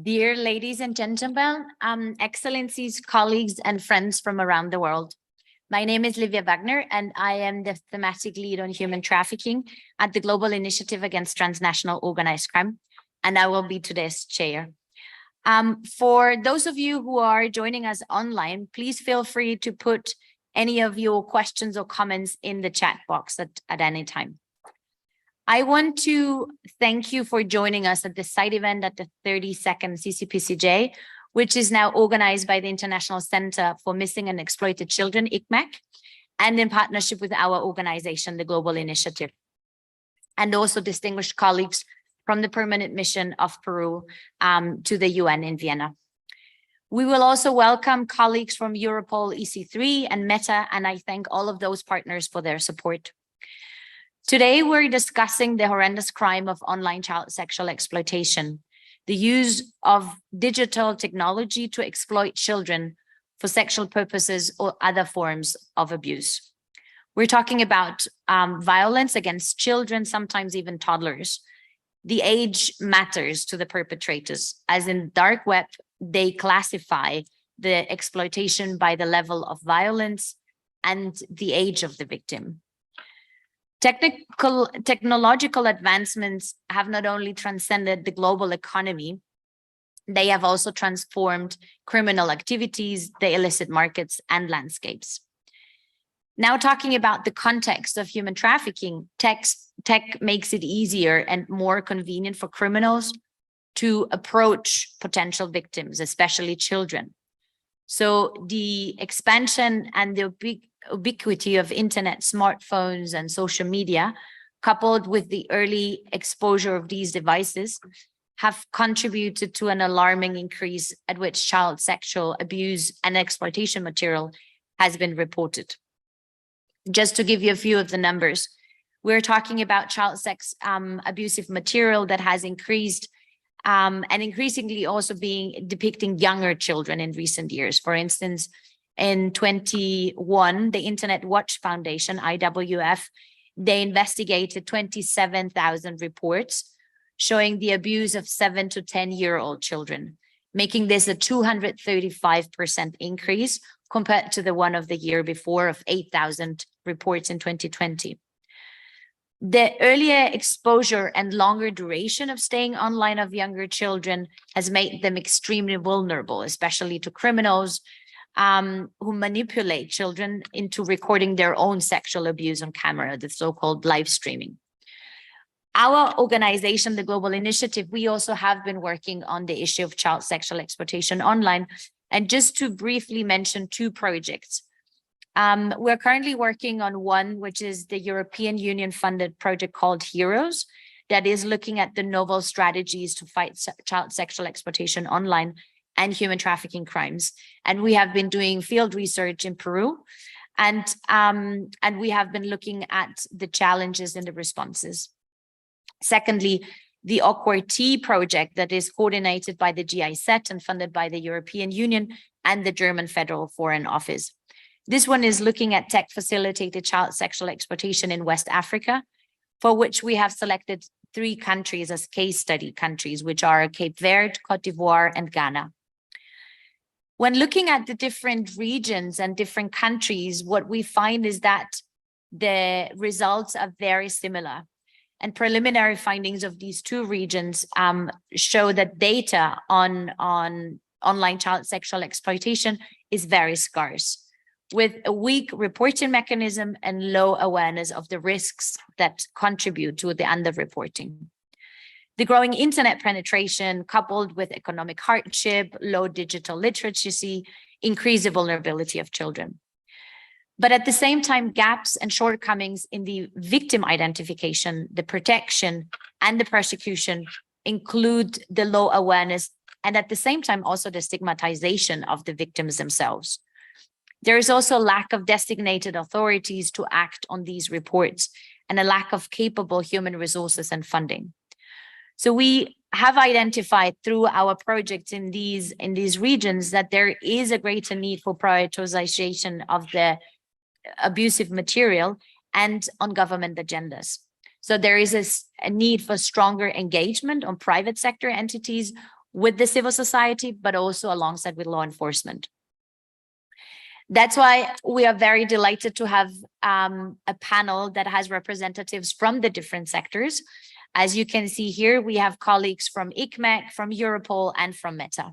Dear ladies and gentlemen, excellencies, colleagues, and friends from around the world. My name is Livia Wagner, and I am the thematic lead on human trafficking at the Global Initiative Against Transnational Organized Crime, and I will be today's chair. For those of you who are joining us online, please feel free to put any of your questions or comments in the chat box at any time. I want to thank you for joining us at the side event at the 32nd CCPCJ, which is now organized by the International Center for Missing and Exploited Children, ICMEC, and in partnership with our organization, the Global Initiative, and also distinguished colleagues from the permanent mission of Peru to the UN in Vienna. We will also welcome colleagues from Europol, EC3, and Meta, and I thank all of those partners for their support. Today, we're discussing the horrendous crime of online child sexual exploitation, the use of digital technology to exploit children for sexual purposes or other forms of abuse. We're talking about violence against children, sometimes even toddlers. The age matters to the perpetrators, as in dark web, they classify the exploitation by the level of violence and the age of the victim. Technological advancements have not only transcended the global economy, they have also transformed criminal activities, the illicit markets, and landscapes. Now, talking about the context of human trafficking, tech makes it easier and more convenient for criminals to approach potential victims, especially children. So the expansion and the ubiquity of internet, smartphones, and social media, coupled with the early exposure of these devices, have contributed to an alarming increase at which child sexual abuse and exploitation material has been reported. Just to give you a few of the numbers, we're talking about child sex abusive material that has increased and increasingly also depicting younger children in recent years. For instance, in 2021, the Internet Watch Foundation, IWF, they investigated 27,000 reports showing the abuse of 7 to 10-year-old children, making this a 235% increase compared to the one of the year before of 8,000 reports in 2020. The earlier exposure and longer duration of staying online of younger children has made them extremely vulnerable, especially to criminals who manipulate children into recording their own sexual abuse on camera, the so-called live streaming. Our organization, the Global Initiative, we also have been working on the issue of child sexual exploitation online. And just to briefly mention two projects. We're currently working on one, which is the European Union funded project called Heroes, that is looking at the novel strategies to fight child sexual exploitation online and human trafficking crimes. And we have been doing field research in Peru, and we have been looking at the challenges and the responses. Secondly, the Awkward Tea project that is coordinated by the GIZ and funded by the European Union and the German Federal Foreign Office. This one is looking at tech-facilitated child sexual exploitation in West Africa, for which we have selected 3 countries as case study countries, which are Cape Verde, Cote d'Ivoire, and Ghana. When looking at the different regions and different countries, what we find is that the results are very similar. And preliminary findings of these 2 regions show that data on online child sexual exploitation is very scarce, with a weak reporting mechanism and low awareness of the risks that contribute to the underreporting. The growing internet penetration, coupled with economic hardship, low digital literacy, increase the vulnerability of children. But at the same time, gaps and shortcomings in the victim identification, the protection, and the prosecution include the low awareness, and at the same time also the stigmatization of the victims themselves. There is also a lack of designated authorities to act on these reports and a lack of capable human resources and funding. So we have identified through our projects in these regions that there is a greater need for prioritization of the abusive material and on government agendas. So there is a need for stronger engagement on private sector entities with the civil society, but also alongside with law enforcement. That's why we are very delighted to have a panel that has representatives from the different sectors. As you can see here, we have colleagues from ICMEC, from Europol, and from Meta.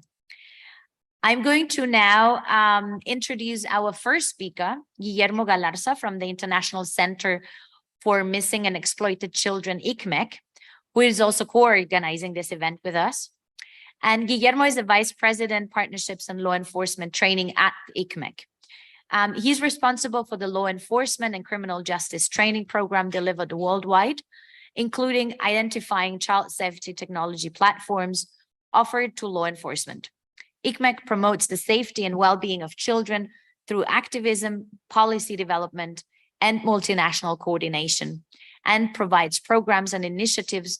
I'm going to now introduce our first speaker, Guillermo Galarza from the International Center for Missing and Exploited Children, ICMEC, who is also co-organizing this event with us. And Guillermo is the Vice President, Partnerships and Law Enforcement Training at ICMEC. He's responsible for the law enforcement and criminal justice training program delivered worldwide, including identifying child safety technology platforms offered to law enforcement. ICMEC promotes the safety and well-being of children through activism, policy development, and multinational coordination, and provides programs and initiatives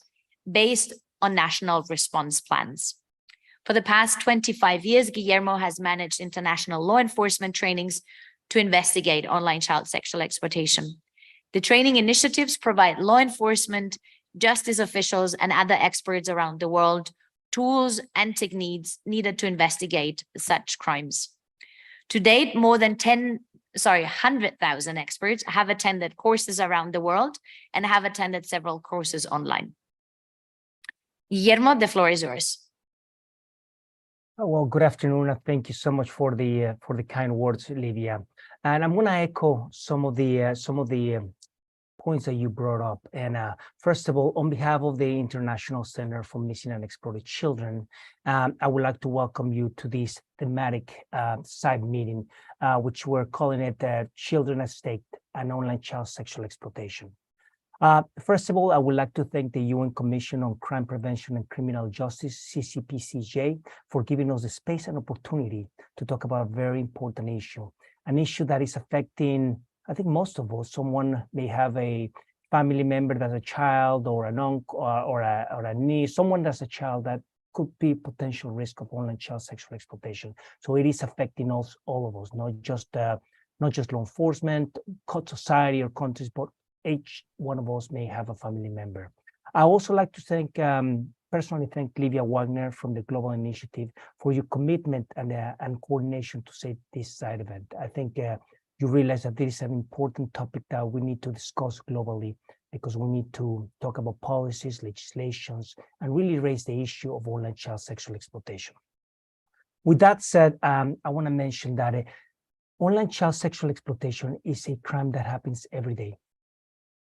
based on national response plans. For the past 25 years, Guillermo has managed international law enforcement trainings to investigate online child sexual exploitation. The training initiatives provide law enforcement, justice officials, and other experts around the world tools and techniques needed to investigate such crimes. To date, more than 100,000 experts have attended courses around the world and have attended several courses online. Guillermo, the floor is yours. Well, good afternoon, and thank you so much for the kind words, Livia. And I'm going to echo some of the points that you brought up. And first of all, on behalf of the International Center for Missing and Exploited Children, I would like to welcome you to this thematic side meeting, which we're calling it Children at Stake and Online Child Sexual Exploitation. First of all, I would like to thank the UN Commission on Crime Prevention and Criminal Justice, CCPCJ, for giving us the space and opportunity to talk about a very important issue, an issue that is affecting, I think, most of us. Someone may have a family member that's a child, or an uncle, or a niece, someone that's a child that could be potential risk of online child sexual exploitation. So it is affecting us, all of us, not just law enforcement, society, or countries, but each one of us may have a family member. I also like to personally thank Livia Wagner from the Global Initiative for your commitment and coordination to say this side event. I think you realize that this is an important topic that we need to discuss globally, because we need to talk about policies, legislations, and really raise the issue of online child sexual exploitation. With that said, I want to mention that online child sexual exploitation is a crime that happens every day,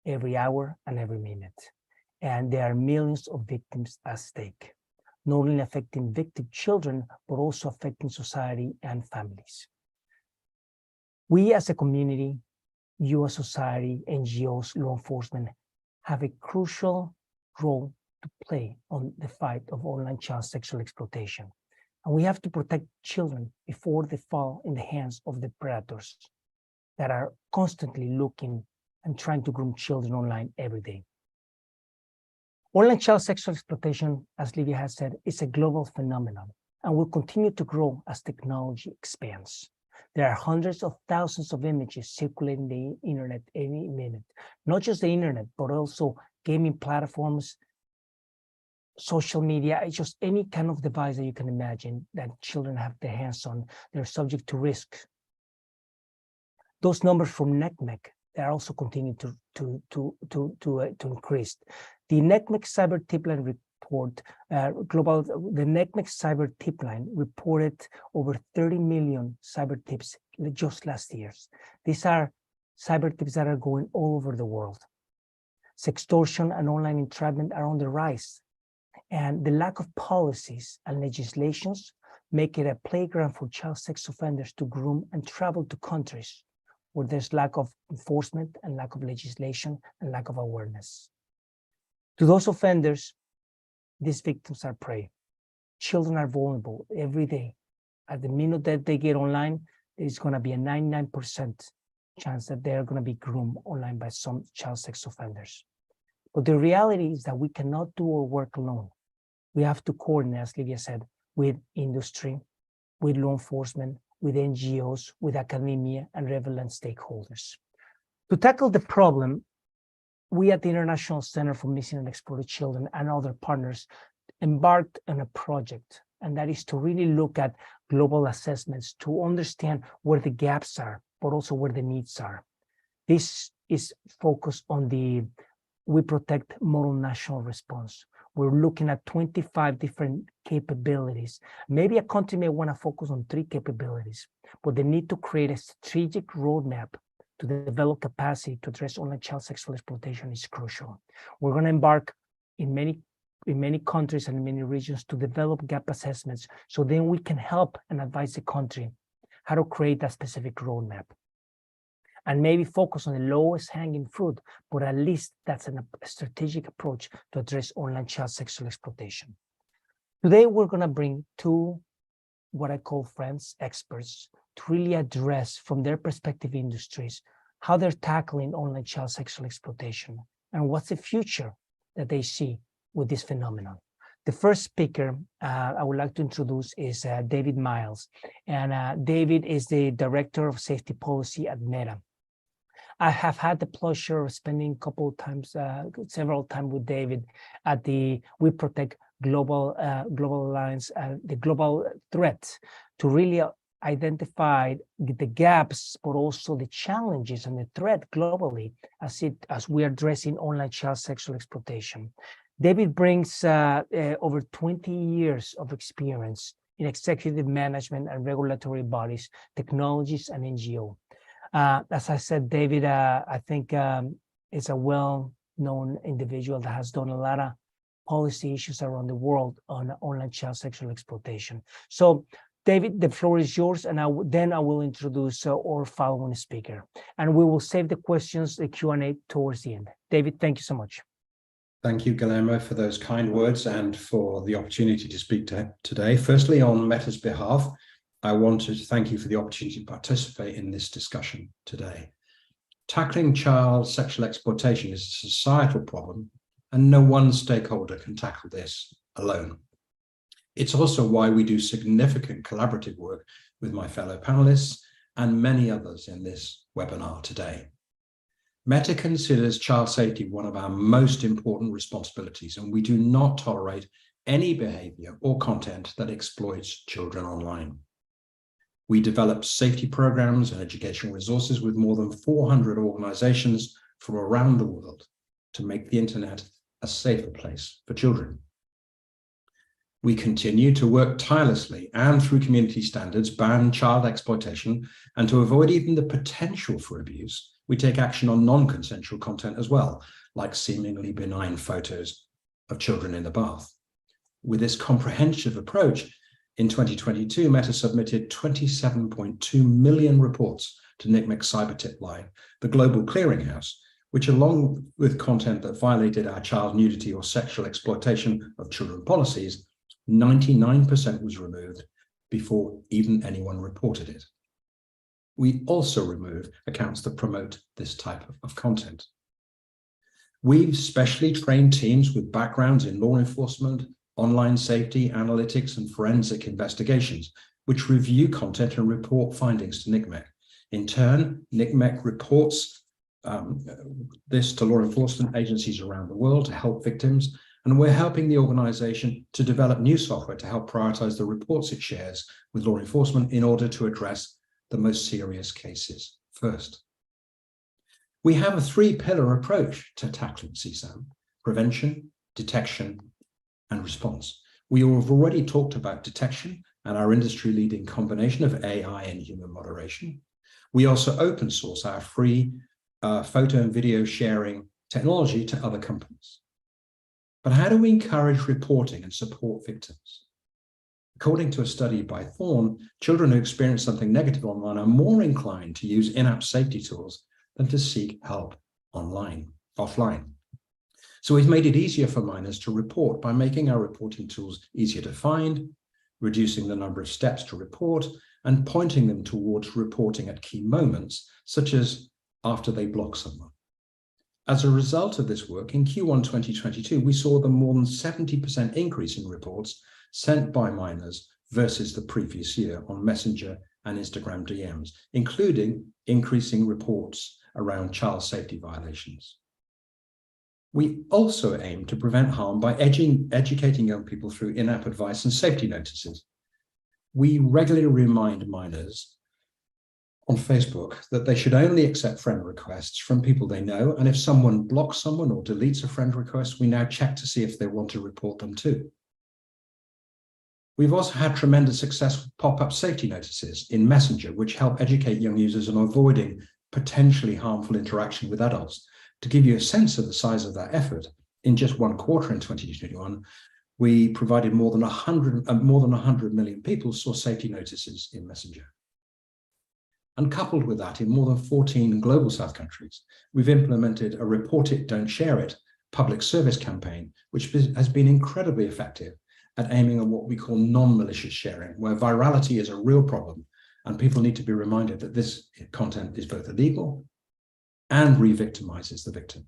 every hour, and every minute. And there are millions of victims at stake, not only affecting victim children, but also affecting society and families. We as a community, you as society, NGOs, law enforcement, have a crucial role to play on the fight of online child sexual exploitation. And we have to protect children before they fall in the hands of the predators that are constantly looking and trying to groom children online every day. Online child sexual exploitation, as Livia has said, is a global phenomenon and will continue to grow as technology expands. There are hundreds of thousands of images circulating the internet any minute, not just the internet, but also gaming platforms, social media, just any kind of device that you can imagine that children have their hands on. They're subject to risk. Those numbers from NECMEC, they are also continuing to increase. The NECMEC Cyber Tipline report, the NECMEC Cyber Tipline reported over 30 million cyber tips just last year. These are cyber tips that are going all over the world. Sextortion and online entrapment are on the rise, and the lack of policies and legislations make it a playground for child sex offenders to groom and travel to countries where there's lack of enforcement and lack of legislation and lack of awareness. To those offenders, these victims are prey. Children are vulnerable every day. At the minute that they get online, there's going to be a 99% chance that they're going to be groomed online by some child sex offenders. But the reality is that we cannot do our work alone. We have to coordinate, as Livia said, with industry, with law enforcement, with NGOs, with academia, and relevant stakeholders. To tackle the problem, we at the International Center for Missing and Exploited Children and other partners embarked on a project, and that is to really look at global assessments to understand where the gaps are, but also where the needs are. This is focused on the We Protect model national response. We're looking at 25 different capabilities. Maybe a country may want to focus on 3 capabilities, but they need to create a strategic roadmap to develop capacity to address online child sexual exploitation is crucial. We're going to embark in many countries and many regions to develop gap assessments, so then we can help and advise the country how to create that specific roadmap. And maybe focus on the lowest hanging fruit, but at least that's a strategic approach to address online child sexual exploitation. Today, we're going to bring 2, what I call friends, experts, to really address from their perspective industries, how they're tackling online child sexual exploitation and what's the future that they see with this phenomenon. The first speaker I would like to introduce is David Miles. And David is the Director of Safety Policy at Meta. I have had the pleasure of spending several times with David at the We Protect Global Alliance, the global threat, to really identify the gaps, but also the challenges and the threat globally as we are addressing online child sexual exploitation. David brings over 20 years of experience in executive management and regulatory bodies, technologies, and NGO. As I said, David, I think is a well-known individual that has done a lot of policy issues around the world on online child sexual exploitation. So, David, the floor is yours, and then I will introduce our following speaker. And we will save the questions, the Q&A, towards the end. David, thank you so much. Thank you, Guillermo, for those kind words and for the opportunity to speak today. Firstly, on Meta's behalf, I wanted to thank you for the opportunity to participate in this discussion today. Tackling child sexual exploitation is a societal problem, and no one stakeholder can tackle this alone. It's also why we do significant collaborative work with my fellow panelists and many others in this webinar today. Meta considers child safety one of our most important responsibilities, and we do not tolerate any behavior or content that exploits children online. We develop safety programs and educational resources with more than 400 organizations from around the world to make the internet a safer place for children. We continue to work tirelessly and through community standards, ban child exploitation, and to avoid even the potential for abuse, we take action on non-consensual content as well, like seemingly benign photos of children in the bath. With this comprehensive approach, in 2022, Meta submitted 27.2 million reports to NCMEC Cybertip Line, the global clearinghouse, which, along with content that violated our child nudity or sexual exploitation of children policies, 99% was removed before even anyone reported it. We also remove accounts that promote this type of content. We've specially trained teams with backgrounds in law enforcement, online safety, analytics, and forensic investigations, which review content and report findings to NCMEC. In turn, NCMEC reports this to law enforcement agencies around the world to help victims, and we're helping the organization to develop new software to help prioritize the reports it shares with law enforcement in order to address the most serious cases first. We have a 3-pillar approach to tackling CSAM: prevention, detection, and response. We have already talked about detection and our industry-leading combination of AI and human moderation. We also open source our free photo and video sharing technology to other companies. But how do we encourage reporting and support victims? According to a study by Thorne, children who experience something negative online are more inclined to use in-app safety tools than to seek help offline. So we've made it easier for minors to report by making our reporting tools easier to find, reducing the number of steps to report, and pointing them towards reporting at key moments, such as after they block someone. As a result of this work, in Q1 2022, we saw the more than 70% increase in reports sent by minors versus the previous year on Messenger and Instagram DMs, including increasing reports around child safety violations. We also aim to prevent harm by educating young people through in-app advice and safety notices. We regularly remind minors on Facebook that they should only accept friend requests from people they know, and if someone blocks someone or deletes a friend request, we now check to see if they want to report them too. We've also had tremendous success with pop-up safety notices in Messenger, which help educate young users on avoiding potentially harmful interaction with adults. To give you a sense of the size of that effort, in just one quarter in 2021, we provided more than 100 million people saw safety notices in Messenger. And coupled with that, in more than 14 global South countries, we've implemented a report it, don't share it public service campaign, which has been incredibly effective at aiming on what we call non-malicious sharing, where virality is a real problem and people need to be reminded that this content is both illegal and re-victimizes the victim.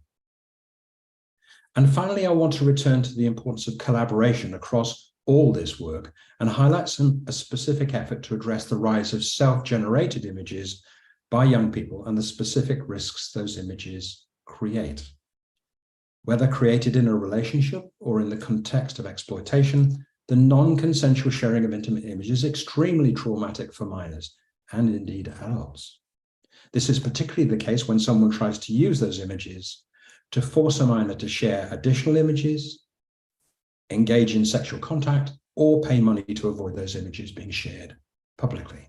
And finally, I want to return to the importance of collaboration across all this work and highlight a specific effort to address the rise of self-generated images by young people and the specific risks those images create. Whether created in a relationship or in the context of exploitation, the non-consensual sharing of intimate images is extremely traumatic for minors and indeed adults. This is particularly the case when someone tries to use those images to force a minor to share additional images, engage in sexual contact, or pay money to avoid those images being shared publicly.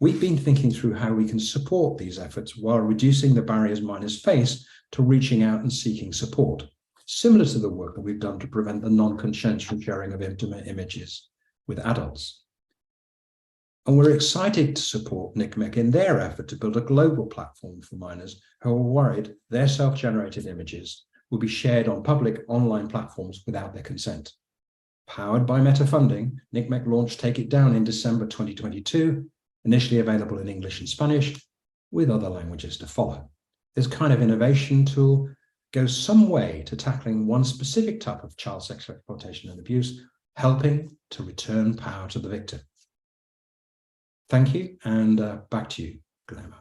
We've been thinking through how we can support these efforts while reducing the barriers minors face to reaching out and seeking support, similar to the work that we've done to prevent the non-consensual sharing of intimate images with adults. And we're excited to support NCMEC in their effort to build a global platform for minors who are worried their self-generated images will be shared on public online platforms without their consent. Powered by Meta funding, NCMEC launched Take It Down in December 2022, initially available in English and Spanish, with other languages to follow. This kind of innovation tool goes some way to tackling one specific type of child sexual exploitation and abuse, helping to return power to the victim. Thank you, and back to you, Guillermo.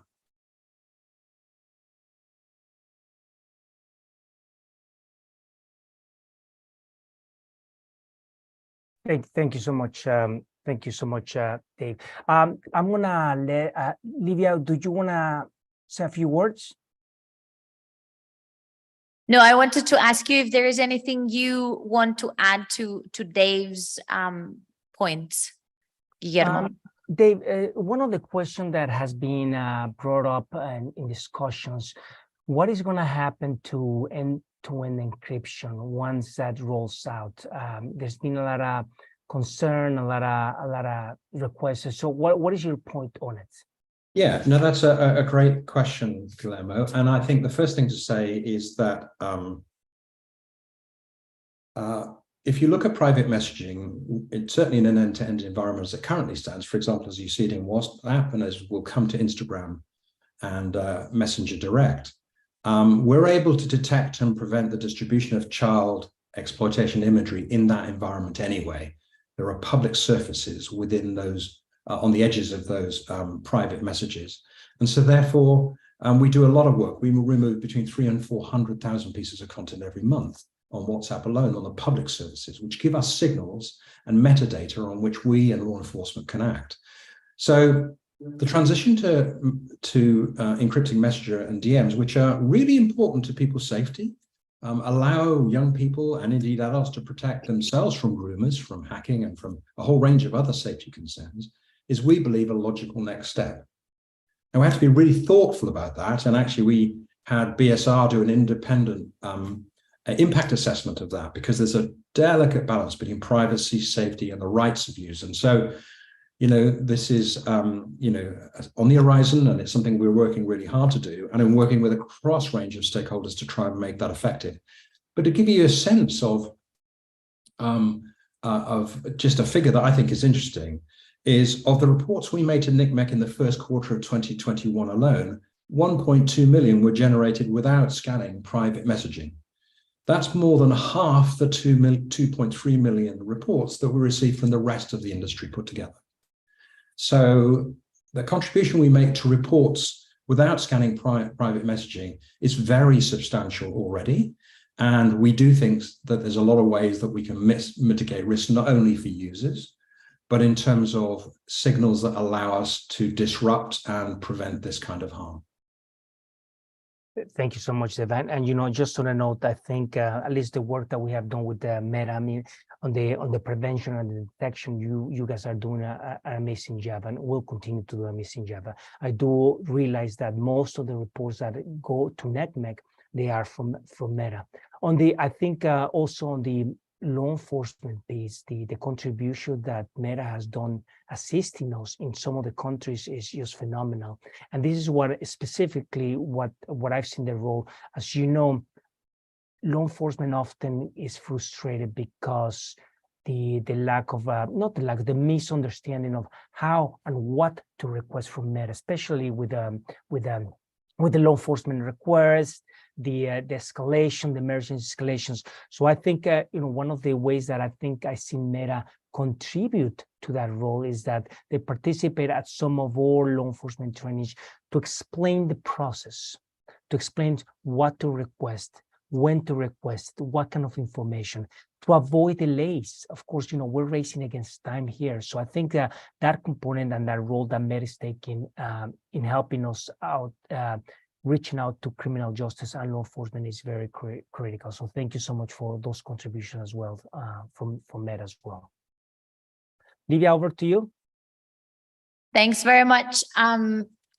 Thank you so much. Thank you so much, Dave. I'm gonna let Livia. Do you wanna say a few words? No, I wanted to ask you if there is anything you want to add to Dave's points, Guillermo. Dave, one of the questions that has been brought up in discussions, what is going to happen to end-to-end encryption once that rolls out? There's been a lot of concern, a lot of requests. So what is your point on it? Yeah, no, that's a great question, Guillermo. And I think the first thing to say is that if you look at private messaging, it's certainly in an end-to-end environment as it currently stands, for example, as you see it in WhatsApp and as we'll come to Instagram and Messenger Direct, we're able to detect and prevent the distribution of child exploitation imagery in that environment anyway. There are public surfaces within those, on the edges of those private messages. And so therefore, we do a lot of work. We will remove between 300,000 and 400,000 pieces of content every month on WhatsApp alone, on the public services, which give us signals and metadata on which we and law enforcement can act. So the transition to encrypting Messenger and DMs, which are really important to people's safety, allow young people and indeed adults to protect themselves from groomers, from hacking, and from a whole range of other safety concerns, is, we believe, a logical next step. Now, we have to be really thoughtful about that. And actually, we had BSR do an independent impact assessment of that, because there's a delicate balance between privacy, safety, and the rights of use. And so, you know, this is, you know, on the horizon, and it's something we're working really hard to do, and I'm working with a cross range of stakeholders to try and make that effective. But to give you a sense of just a figure that I think is interesting, is of the reports we made to NCMEC in the first quarter of 2021 alone, 1.2 million were generated without scanning private messaging. That's more than half the 2.3 million reports that we received from the rest of the industry put together. So the contribution we make to reports without scanning private messaging is very substantial already. And we do think that there's a lot of ways that we can mitigate risk, not only for users, but in terms of signals that allow us to disrupt and prevent this kind of harm. Thank you so much, Evan. And just on a note, I think at least the work that we have done with the Meta, I mean, on the prevention and the detection, you guys are doing an amazing job, and will continue to do an amazing job. I do realize that most of the reports that go to NetMec, they are from Meta. I think also on the law enforcement piece, the contribution that Meta has done assisting us in some of the countries is just phenomenal. And this is what specifically what I've seen the role. As you know, law enforcement often is frustrated because the lack of the misunderstanding of how and what to request from Meta, especially with the law enforcement requests, the escalation, the emergency escalations. So I think one of the ways that I think I see Meta contribute to that role is that they participate at some of our law enforcement trainings to explain the process, to explain what to request, when to request, what kind of information, to avoid delays. Of course, we're racing against time here. So I think that component and that role that Meta is taking in helping us out, reaching out to criminal justice and law enforcement is very critical. So thank you so much for those contributions as well from Meta as well. Livia, over to you. Thanks very much,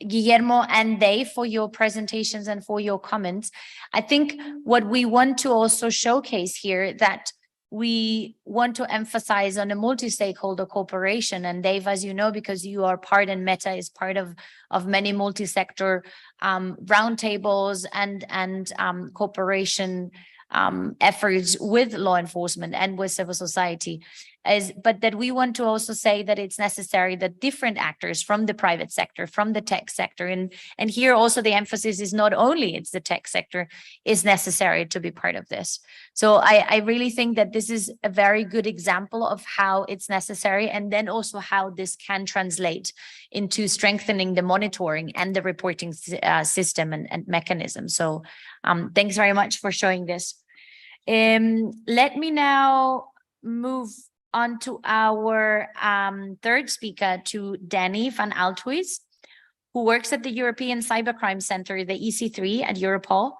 Guillermo and Dave, for your presentations and for your comments. I think what we want to also showcase here that we want to emphasize on a multi-stakeholder cooperation. And Dave, as you know, because you are part, and Meta is part of many multi-sector roundtables and cooperation efforts with law enforcement and with civil society, but that we want to also say that it's necessary that different actors from the private sector, from the tech sector, and here also the emphasis is not only it's the tech sector is necessary to be part of this. So I really think that this is a very good example of how it's necessary, and then also how this can translate into strengthening the monitoring and the reporting system and mechanism. So thanks very much for showing this. Let me now move on to our third speaker, to Danny van Althuis, who works at the European Cybercrime Center, the EC3 at Europol.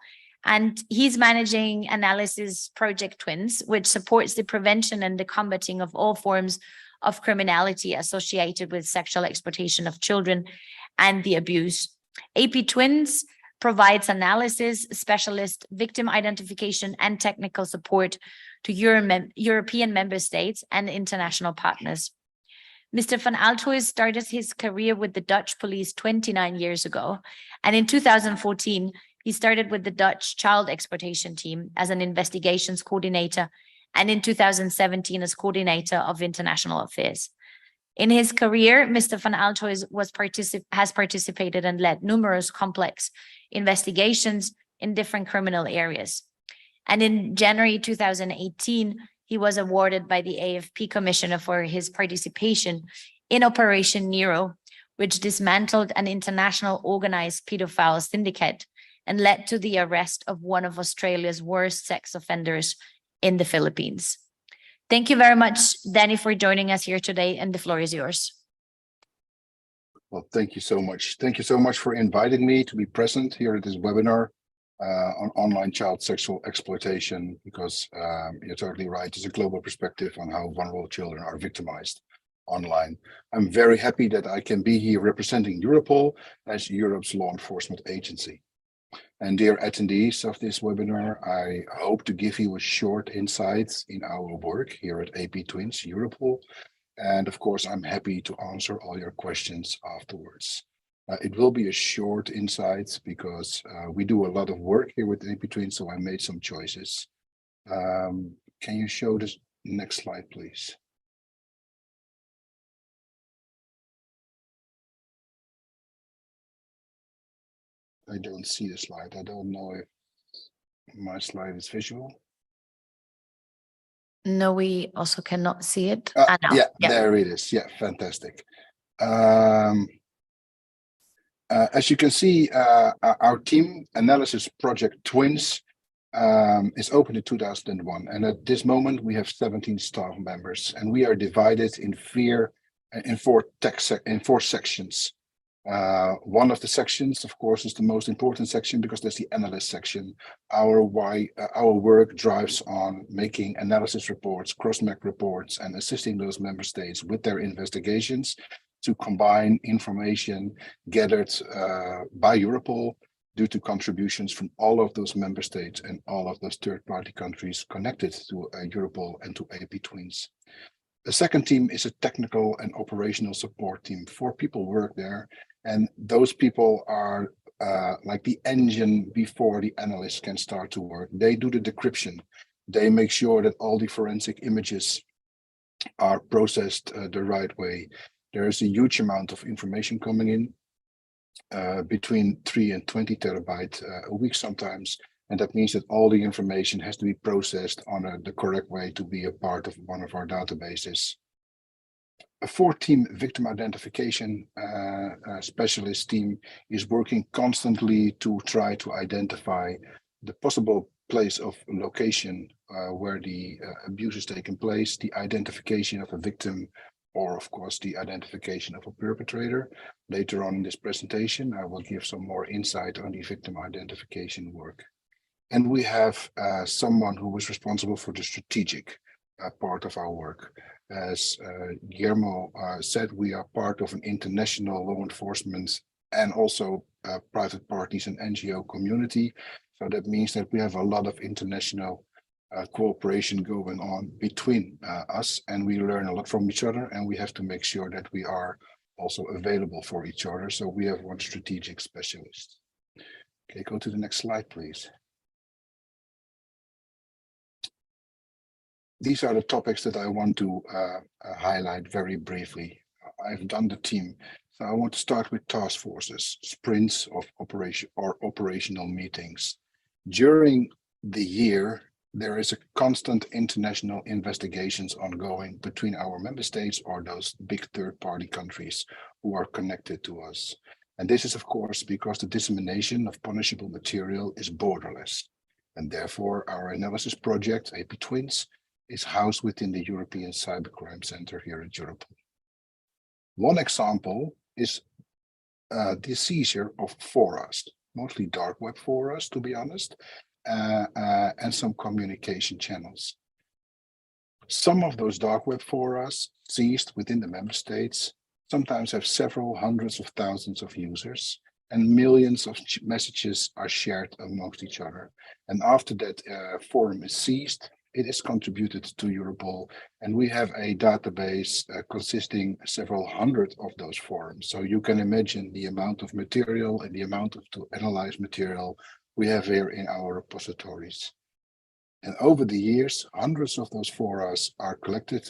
And he's managing analysis project Twins, which supports the prevention and the combating of all forms of criminality associated with sexual exploitation of children and the abuse. AP Twins provides analysis, specialist, victim identification, and technical support to European member states and international partners. Mr. van Althuis started his career with the Dutch police 29 years ago. And in 2014, he started with the Dutch child exploitation team as an investigations coordinator, and in 2017 as coordinator of international affairs. In his career, Mr. van Althuis has participated and led numerous complex investigations in different criminal areas. And in January 2018, he was awarded by the AFP Commissioner for his participation in Operation Nero, which dismantled an international organized pedophile syndicate and led to the arrest of one of Australia's worst sex offenders in the Philippines. Thank you very much, Danny, for joining us here today, and the floor is yours. Well, thank you so much. Thank you so much for inviting me to be present here at this webinar on online child sexual exploitation, because you're totally right. It's a global perspective on how vulnerable children are victimized online. I'm very happy that I can be here representing Europol as Europe's law enforcement agency. And dear attendees of this webinar, I hope to give you a short insight in our work here at AP Twins Europol. And of course, I'm happy to answer all your questions afterwards. It will be a short insight because we do a lot of work here with AP Twins, so I made some choices. Can you show this next slide, please? I don't see the slide. I don't know if my slide is visual. No, we also cannot see it. No. Yeah, there it is. Yeah, fantastic. As you can see, our team analysis project Twins is opened in 2001. And at this moment, we have 17 staff members, and we are divided in four sections. One of the sections, of course, is the most important section because that's the analyst section. Our work drives on making analysis reports, cross-map reports, and assisting those member states with their investigations to combine information gathered by Europol due to contributions from all of those member states and all of those third-party countries connected to Europol and to AP Twins. The second team is a technical and operational support team. 4 people work there, and those people are like the engine before the analysts can start to work. They do the decryption. They make sure that all the forensic images are processed the right way. There is a huge amount of information coming in, between 3 and 20 terabytes a week sometimes. And that means that all the information has to be processed on the correct way to be a part of one of our databases. A 4-team victim identification specialist team is working constantly to try to identify the possible place of location where the abuse is taking place, the identification of a victim, or of course the identification of a perpetrator. Later on in this presentation, I will give some more insight on the victim identification work. And we have someone who is responsible for the strategic part of our work. As Guillermo said, we are part of an international law enforcement and also private parties and NGO community. So that means that we have a lot of international cooperation going on between us, and we learn a lot from each other, and we have to make sure that we are also available for each other. So we have one strategic specialist. Okay, go to the next slide, please. These are the topics that I want to highlight very briefly. I've done the team. So I want to start with task forces, sprints of operation or operational meetings. During the year, there is a constant international investigations ongoing between our member states or those big third-party countries who are connected to us. And this is, of course, because the dissemination of punishable material is borderless. And therefore, our analysis project, AP Twins, is housed within the European Cybercrime Center here at Europol. One example is the seizure of foras, mostly dark web foras, to be honest, and some communication channels. Some of those dark web foras seized within the member states sometimes have several hundreds of thousands of users, and millions of messages are shared amongst each other. And after that forum is seized, it is contributed to Europol, and we have a database consisting several hundred of those forums. So you can imagine the amount of material and the amount of to analyze material we have here in our repositories. And over the years, hundreds of those forums are collected,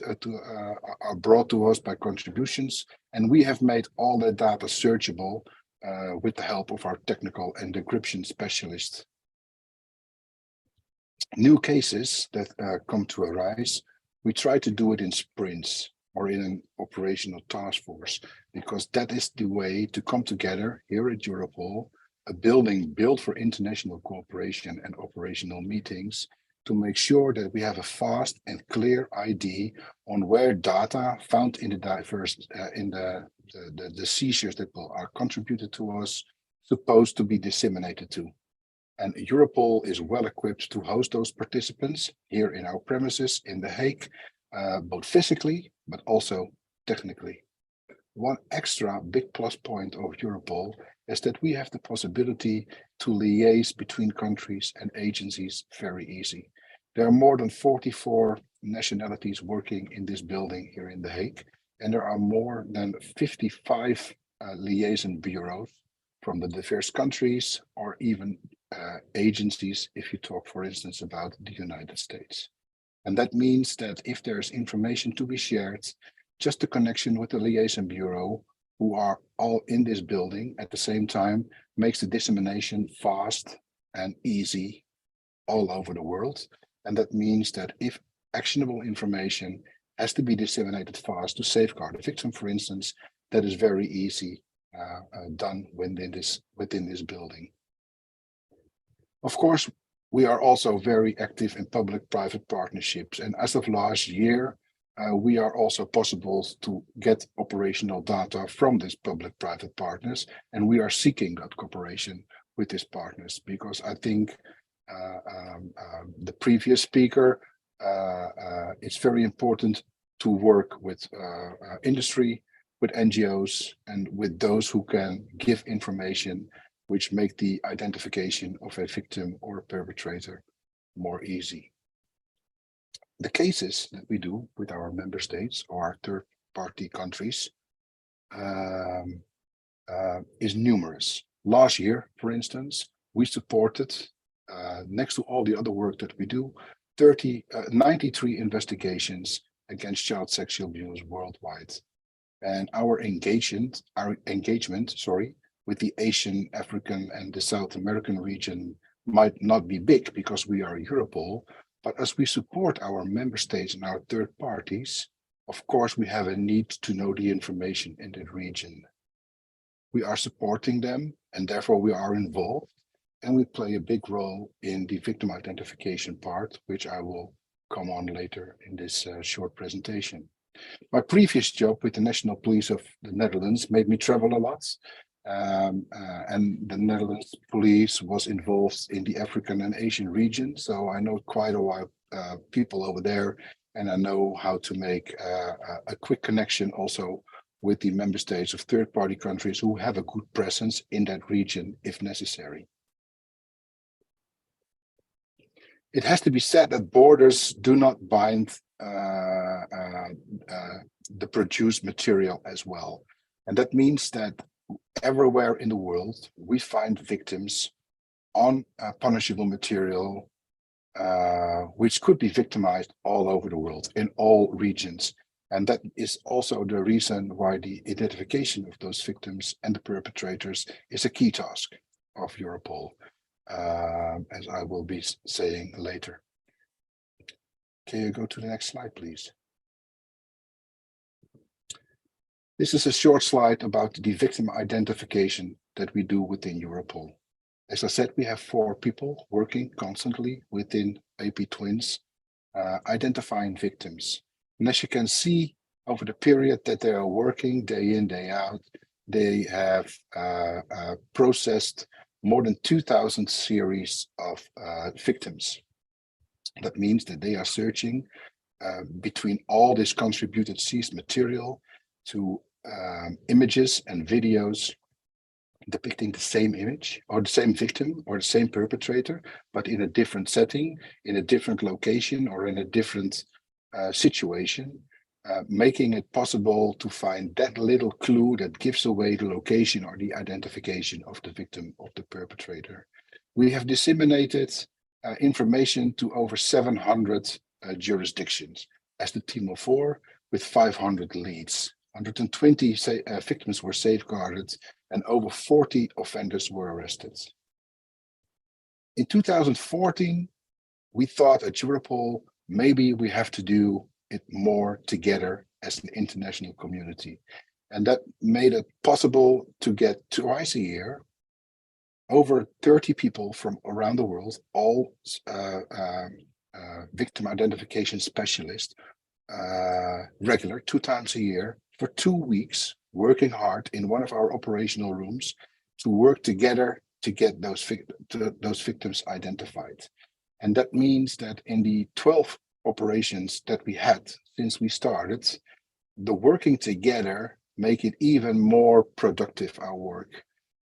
are brought to us by contributions, and we have made all that data searchable with the help of our technical and decryption specialists. New cases that come to arise, we try to do it in sprints or in an operational task force, because that is the way to come together here at Europol, a building built for international cooperation and operational meetings, to make sure that we have a fast and clear ID on where data found in the diverse the seizures that are contributed to us supposed to be disseminated to. And Europol is well equipped to host those participants here in our premises in The Hague, both physically, but also technically. One extra big plus point of Europol is that we have the possibility to liaise between countries and agencies very easy. There are more than 44 nationalities working in this building here in The Hague, and there are more than 55 liaison bureaus from the diverse countries, or even agencies, if you talk, for instance, about the United States. And that means that if there's information to be shared, just the connection with the liaison bureau, who are all in this building at the same time, makes the dissemination fast and easy all over the world. And that means that if actionable information has to be disseminated fast to safeguard a victim, for instance, that is very easy done within this building. Of course, we are also very active in public-private partnerships, and as of last year, we are also possible to get operational data from these public-private partners, and we are seeking that cooperation with these partners because I think the previous speaker, it's very important to work with industry, with NGOs, and with those who can give information which make the identification of a victim or a perpetrator more easy. The cases that we do with our member states or third-party countries is numerous. Last year, for instance, we supported, next to all the other work that we do, 93 investigations against child sexual abuse worldwide. And our engagement, with the Asian, African, and the South American region might not be big because we are Europol, but as we support our member states and our third parties, of course, we have a need to know the information in that region. We are supporting them, and therefore we are involved, and we play a big role in the victim identification part, which I will come on later in this short presentation. My previous job with the National Police of the Netherlands made me travel a lot. And the Netherlands police was involved in the African and Asian region. So I know quite a while people over there, and I know how to make a quick connection also with the member states of third-party countries who have a good presence in that region if necessary. It has to be said that borders do not bind the produced material as well. And that means that everywhere in the world, we find victims on punishable material, which could be victimized all over the world in all regions. And that is also the reason why the identification of those victims and the perpetrators is a key task of Europol, as I will be saying later. Can you go to the next slide, please? This is a short slide about the victim identification that we do within Europol. As I said, we have 4 people working constantly within AP Twins, identifying victims. And as you can see, over the period that they are working day in, day out, they have processed more than 2,000 series of victims. That means that they are searching between all this contributed seized material to images and videos depicting the same image or the same victim or the same perpetrator, but in a different setting, in a different location, or in a different situation, making it possible to find that little clue that gives away the location or the identification of the victim, of the perpetrator. We have disseminated information to over 700 jurisdictions as the team of 4 with 500 leads. 120 victims were safeguarded and over 40 offenders were arrested. In 2014, we thought at Europol, maybe we have to do it more together as an international community. And that made it possible to get twice a year over 30 people from around the world, all victim identification specialists, regular 2 times a year for 2 weeks, working hard in one of our operational rooms to work together to get those victims identified. And that means that in the 12 operations that we had since we started, the working together make it even more productive, our work.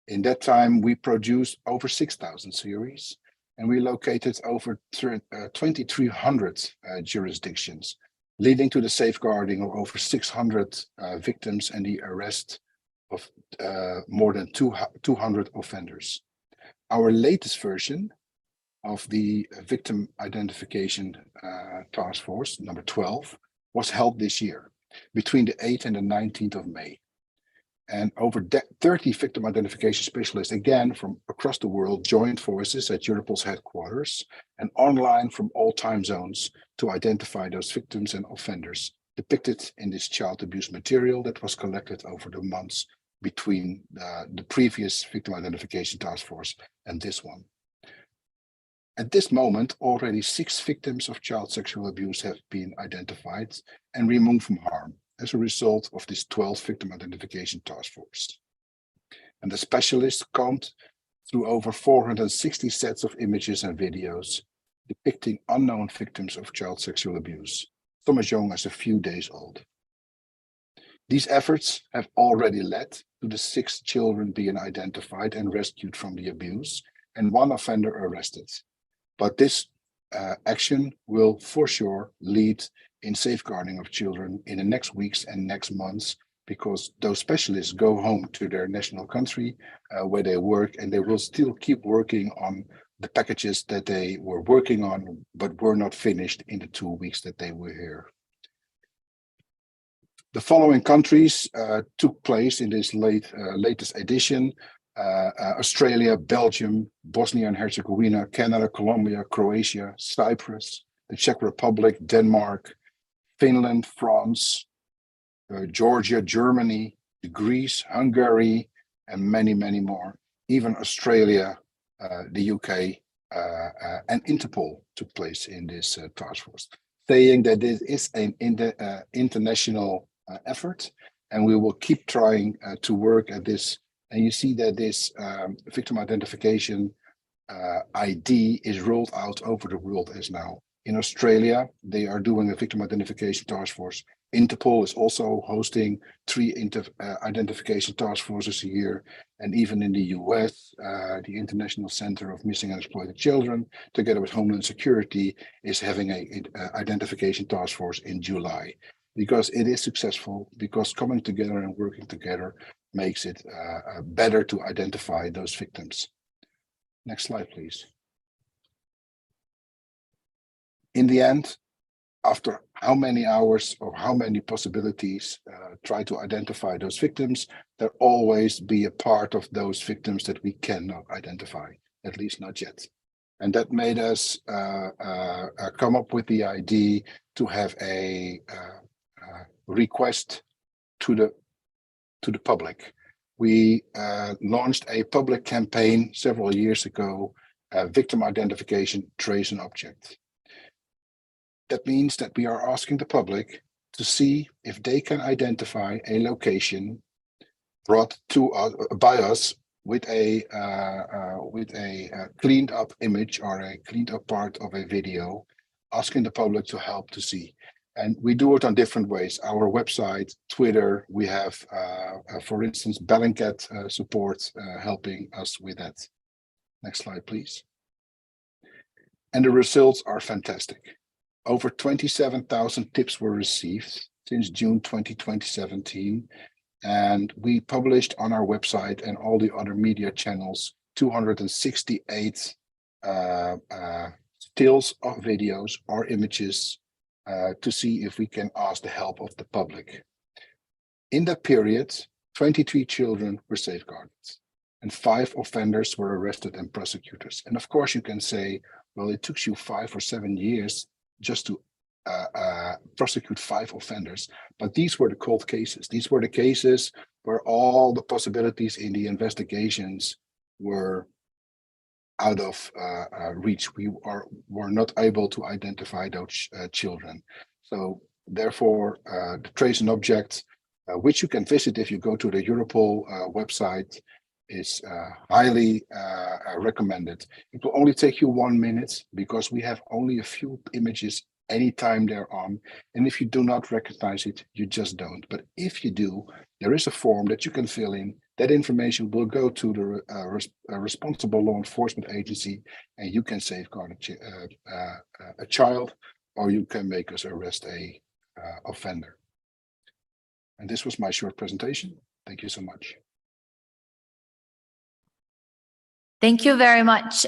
In that time, we produced over 6,000 series, and we located over 2,300 jurisdictions, leading to the safeguarding of over 600 victims and the arrest of more than 200 offenders. Our latest version of the victim identification task force, number 12, was held this year between the 8th and the 19th of May. And over 30 victim identification specialists, again, from across the world, joined forces at Europol's headquarters and online from all time zones to identify those victims and offenders depicted in this child abuse material that was collected over the months between the previous victim identification task force and this one. At this moment, already 6 victims of child sexual abuse have been identified and removed from harm as a result of this 12 victim identification task force. And the specialists combed through over 460 sets of images and videos depicting unknown victims of child sexual abuse, some as young as a few days old. These efforts have already led to the 6 children being identified and rescued from the abuse and 1 offender arrested. But this action will for sure lead in safeguarding of children in the next weeks and next months, because those specialists go home to their national country where they work, and they will still keep working on the packages that they were working on, but were not finished in the 2 weeks that they were here. The following countries took place in this latest edition: Australia, Belgium, Bosnia and Herzegovina, Canada, Colombia, Croatia, Cyprus, the Czech Republic, Denmark, Finland, France, Georgia, Germany, Greece, Hungary, and many, many more. Even Australia, the UK, and Interpol took place in this task force, saying that this is an international effort, and we will keep trying to work at this. And you see that this victim identification ID is rolled out over the world as now. In Australia, they are doing a victim identification task force. Interpol is also hosting 3 identification task forces a year. And even in the US, the International Center of Missing and Exploited Children, together with Homeland Security, is having an identification task force in July. Because it is successful, because coming together and working together makes it better to identify those victims. Next slide, please. In the end, after how many hours or how many possibilities try to identify those victims, there always be a part of those victims that we cannot identify, at least not yet. And that made us come up with the idea to have a request to the public. We launched a public campaign several years ago, Victim Identification, Trace and Object. That means that we are asking the public to see if they can identify a location brought to us by us with a cleaned up image or a cleaned up part of a video, asking the public to help to see. And we do it on different ways. Our website, Twitter, we have, for instance, Bellingcat support helping us with that. Next slide, please. And the results are fantastic. Over 27,000 tips were received since June 2017. And we published on our website and all the other media channels 268 stills of videos or images to see if we can ask the help of the public. In that period, 23 children were safeguarded and 5 offenders were arrested and prosecuted. And of course you can say, well, it took you 5 or 7 years just to prosecute 5 offenders, but these were the cold cases. These were the cases where all the possibilities in the investigations were out of reach. We were not able to identify those children. So therefore, the Trace and Object, which you can visit if you go to the Europol website, is highly recommended. It will only take you 1 minute because we have only a few images anytime they're on. And if you do not recognize it, you just don't. But if you do, there is a form that you can fill in. That information will go to the responsible law enforcement agency, and you can safeguard a child, or you can make us arrest a offender. And this was my short presentation. Thank you so much. Thank you very much,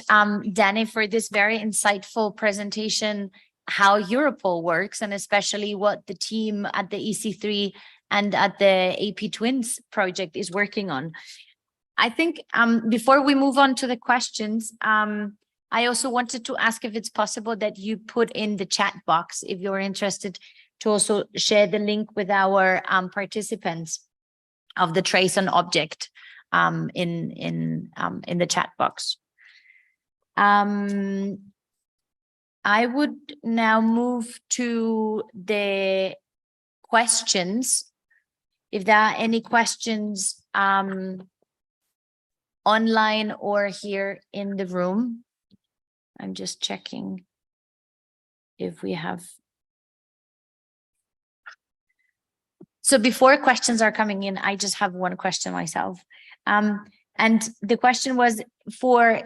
Danny, for this very insightful presentation, how Europol works, and especially what the team at the EC3 and at the AP Twins project is working on. I think before we move on to the questions, I also wanted to ask if it's possible that you put in the chat box, if you're interested, to also share the link with our participants. the trace on object in the chat box. I would now move to the questions. If there are any questions online or here in the room, I'm just checking if we have. So before questions are coming in, I just have one question myself. And the question was for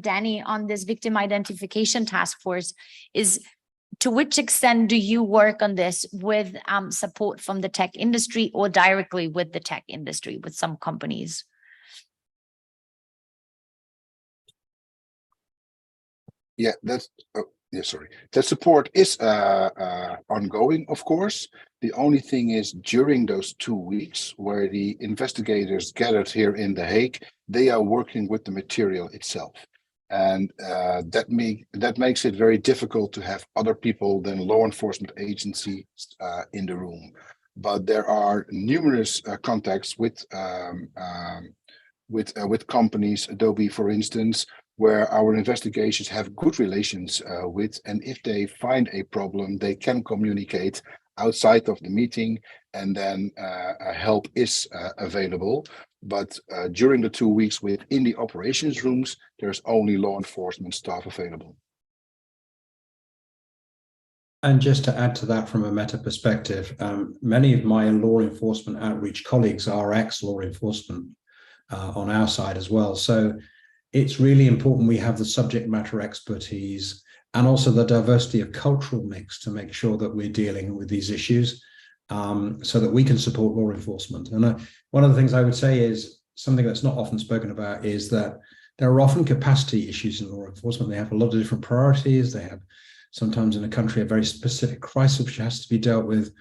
Danny on this victim identification task force, is to which extent do you work on this with support from the tech industry or directly with the tech industry, with some companies? Yeah, sorry. That support is ongoing, of course. The only thing is during those 2 weeks where the investigators gathered here in The Hague, they are working with the material itself. And that makes it very difficult to have other people than law enforcement agencies in the room. But there are numerous contacts with companies, Adobe, for instance, where our investigations have good relations with, and if they find a problem, they can communicate outside of the meeting, and then help is available. But during the 2 weeks within the operations rooms, there's only law enforcement staff available. And just to add to that from a meta perspective, many of my law enforcement outreach colleagues are ex-law enforcement on our side as well. So it's really important we have the subject matter expertise and also the diversity of cultural mix to make sure that we're dealing with these issues so that we can support law enforcement. And one of the things I would say is something that's not often spoken about is that there are often capacity issues in law enforcement. They have a lot of different priorities. They have sometimes in a country a very specific crisis which has to be dealt with.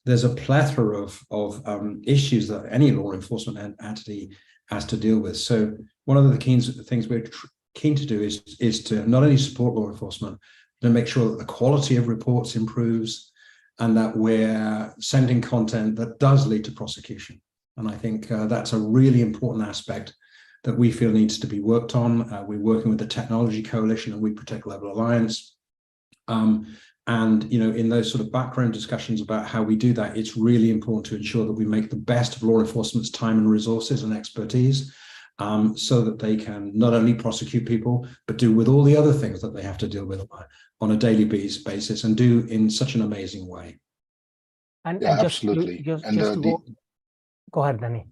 There's a plethora of issues that any law enforcement entity has to deal with. So one of the things we're keen to do is to not only support law enforcement, but to make sure that the quality of reports improves and that we're sending content that does lead to prosecution. And I think that's a really important aspect that we feel needs to be worked on. We're working with the Technology Coalition and We Protect Global Alliance. And, you know, in those sort of background discussions about how we do that, it's really important to ensure that we make the best of law enforcement's time and resources and expertise so that they can not only prosecute people, but do with all the other things that they have to deal with on a daily basis and do in such an amazing way. And, Yeah, and just, absolutely. Just And to go ahead, Danny.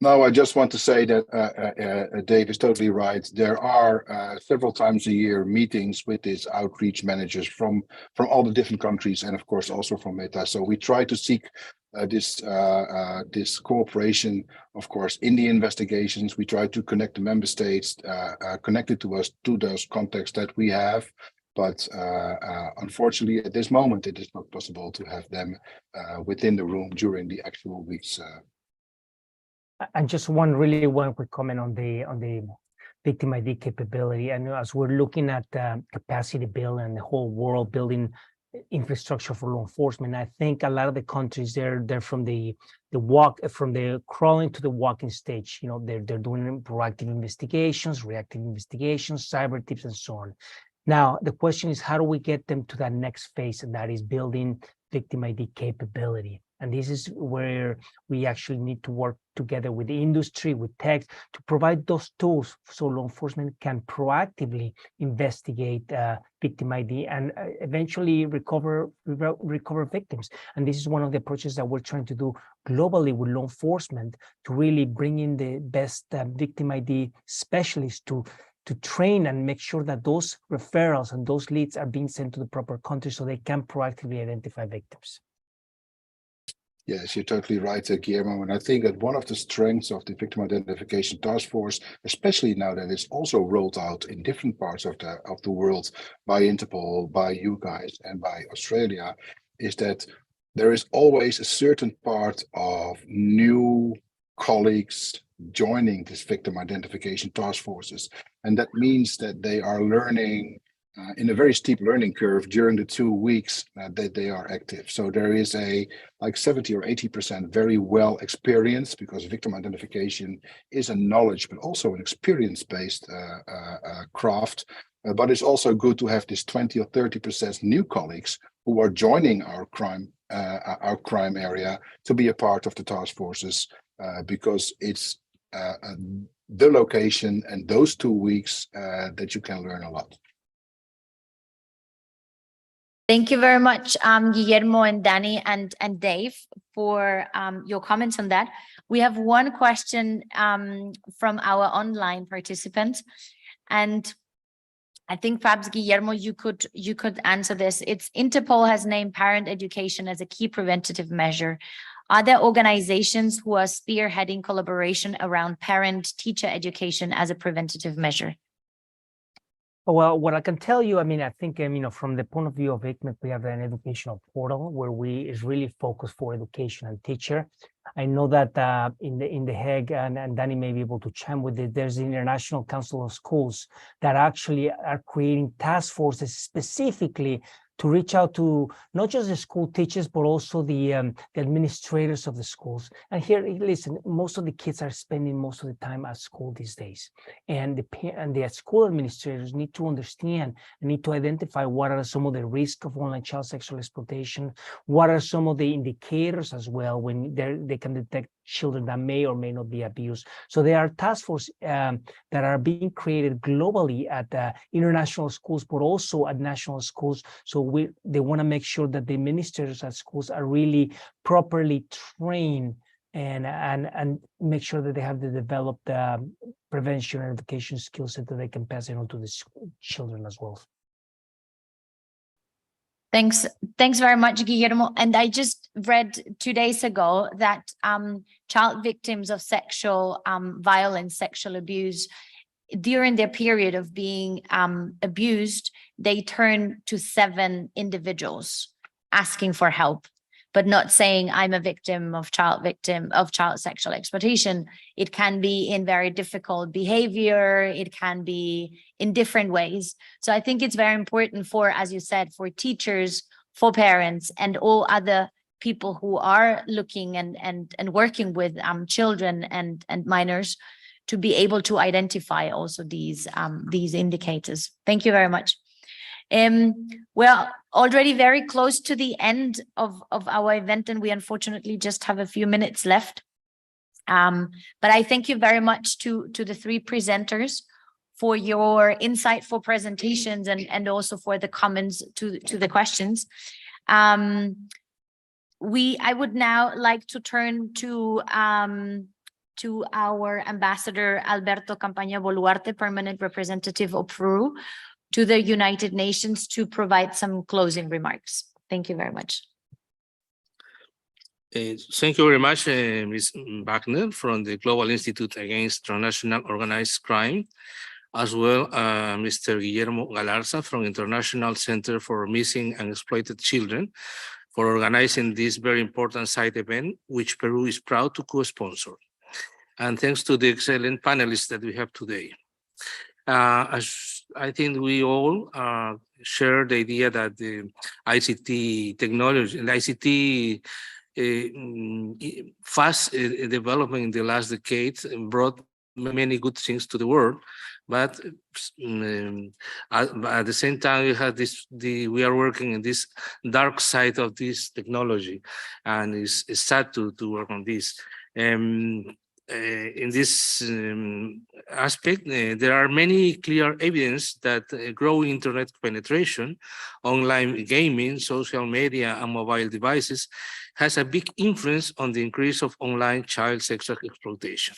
No, I just want to say that Dave is totally right. There are several times a year meetings with these outreach managers from all the different countries, and of course also from Meta. So we try to seek this cooperation, of course, in the investigations. We try to connect the member states connected to us to those contacts that we have. But unfortunately, at this moment, it is not possible to have them within the room during the actual weeks. And just one quick comment on the victim ID capability. And as we're looking at capacity building and the whole world building infrastructure for law enforcement, I think a lot of the countries they're from the crawling to the walking stage. You know, they're doing proactive investigations, reactive investigations, cyber tips, and so on. Now the question is, how do we get them to that next phase, and that is building victim ID capability? And this is where we actually need to work together with the industry, with tech, to provide those tools so law enforcement can proactively investigate victim ID and eventually recover victims. And this is one of the approaches that we're trying to do globally with law enforcement, to really bring in the best victim ID specialists to train and make sure that those referrals and those leads are being sent to the proper country so they can proactively identify victims. Yes, you're totally right, Guillermo. And I think that one of the strengths of the Victim Identification Task Force, especially now that it's also rolled out in different parts of the world by Interpol, by you guys, and by Australia, is that there is always a certain part of new colleagues joining this Victim Identification Task Forces. And that means that they are learning in a very steep learning curve during the 2 weeks that they are active. So there is a like 70 or 80% very well experienced, because victim identification is a knowledge, but also an experience-based craft. But it's also good to have this 20 or 30% new colleagues who are joining our crime area to be a part of the task forces, because it's the location and those 2 weeks that you can learn a lot. Thank you very much, Guillermo and Danny and Dave, for your comments on that. We have one question from our online participants, and I think perhaps Guillermo, you could answer this. It's Interpol has named parent education as a key preventative measure. Are there organizations who are spearheading collaboration around parent-teacher education as a preventative measure? Well, what I can tell you, I mean, I think, from the point of view of ICMEC, we have an educational portal where is really focused for education and teacher. I know that in the Hague, and Danny may be able to chime with it, there's the International Council of Schools that actually are creating task forces specifically to reach out to not just the school teachers, but also the administrators of the schools. And here, listen, most of the kids are spending most of the time at school these days. And the school administrators need to understand and need to identify what are some of the risks of online child sexual exploitation, what are some of the indicators as well when they can detect children that may or may not be abused. So there are task forces that are being created globally at international schools, but also at national schools. So they want to make sure that the administrators at schools are really properly trained and make sure that they have the developed prevention and education skills so that they can pass it on to the children as well. Thanks very much, Guillermo. And I just read 2 days ago that child victims of sexual violence, sexual abuse, during their period of being abused, they turn to 7 individuals asking for help, but not saying I'm a victim of child sexual exploitation. It can be in very difficult behavior. It can be in different ways. So I think it's very important for, as you said, for teachers, for parents, and all other people who are looking and working with children and minors to be able to identify also these indicators. Thank you very much. We're already very close to the end of our event, and we unfortunately just have a few minutes left. But I thank you very much to the 3 presenters for your insightful presentations and also for the comments to the questions. I would now like to turn to our ambassador, Alberto Campaña Boluarte, permanent representative of Peru to the United Nations, to provide some closing remarks. Thank you very much. Thank you very much, Ms. Wagner from the Global Institute Against Transnational Organized Crime, as well Mr. Guillermo Galarza from International Center for Missing and Exploited Children for organizing this very important side event, which Peru is proud to co-sponsor. And thanks to the excellent panelists that we have today. As I think we all share the idea that the ICT technology and ICT fast development in the last decade brought many good things to the world, but at the same time we have we are working in this dark side of this technology, and it's sad to work on this. In this aspect, there are many clear evidence that growing internet penetration, online gaming, social media, and mobile devices has a big influence on the increase of online child sexual exploitation.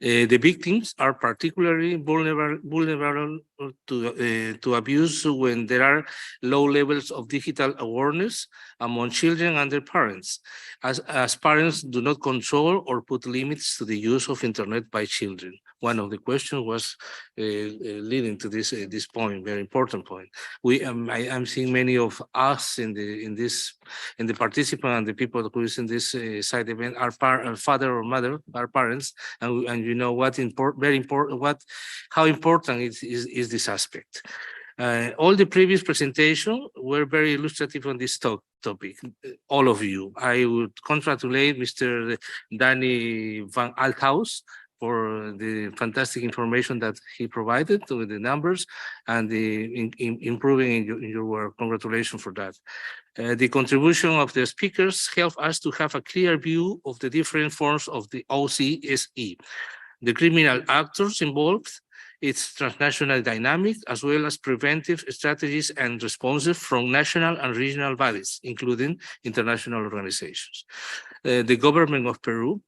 The victims are particularly vulnerable to abuse when there are low levels of digital awareness among children and their parents, as parents do not control or put limits to the use of internet by children. One of the questions was leading to this point, very important point. I'm seeing many of us in the participant and the people who is in this side event are father or mother, are parents, and you know what how important is this aspect. All the previous presentations were very illustrative on this topic, all of you. I would congratulate Mr. Danny van Althaus for the fantastic information that he provided with the numbers and the improving in your work. Congratulations for that. The contribution of the speakers help us to have a clear view of the different forms of the OCSE, the criminal actors involved, its transnational dynamic, as well as preventive strategies and responses from national and regional bodies, including international organizations. The government of Peru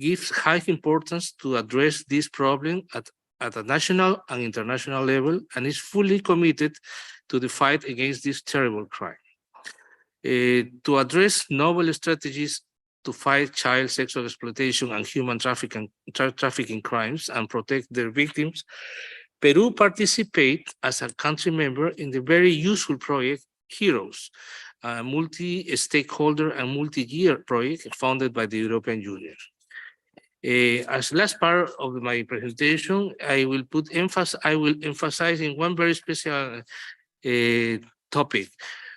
gives high importance to address this problem at a national and international level, and is fully committed to the fight against this terrible crime. To address novel strategies to fight child sexual exploitation and human trafficking crimes and protect their victims, Peru participates as a country member in the very useful project HEROES, a multi-stakeholder and multi-year project funded by the European Union. As last part of my presentation, I will emphasize in one very special topic,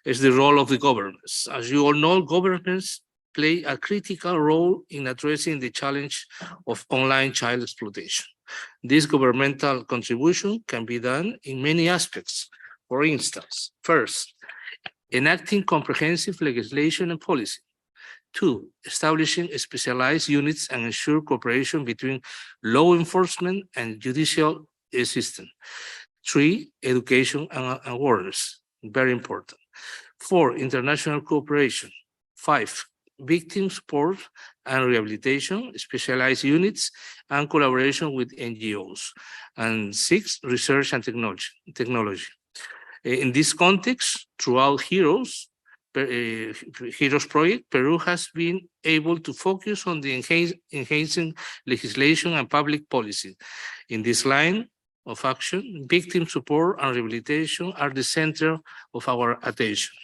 is the role of the governments. As you all know, governments play a critical role in addressing the challenge of online child exploitation. This governmental contribution can be done in many aspects. For instance, first, enacting comprehensive legislation and policy. 2, establishing specialized units and ensure cooperation between law enforcement and judicial system. 3, education and awareness, very important. 4, international cooperation. 5, victim support and rehabilitation, specialized units, and collaboration with NGOs. And 6, research and technology. In this context, throughout HEROES project, Peru has been able to focus on the enhancing legislation and public policy. In this line of action, victim support and rehabilitation are the center of our attention.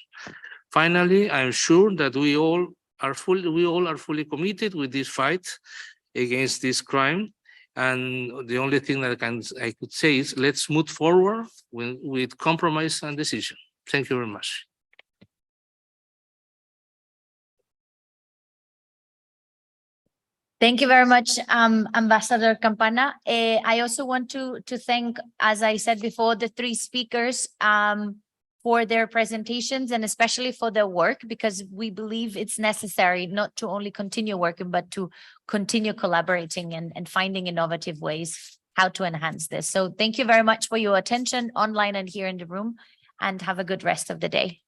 Finally, I am sure that we all are fully committed with this fight against this crime. And the only thing that I could say is let's move forward with compromise and decision. Thank you very much. Thank you very much, Ambassador Campana. I also want to thank, as I said before, the 3 speakers for their presentations and especially for their work, because we believe it's necessary not to only continue working, but to continue collaborating and finding innovative ways how to enhance this. So thank you very much for your attention online and here in the room, and have a good rest of the day.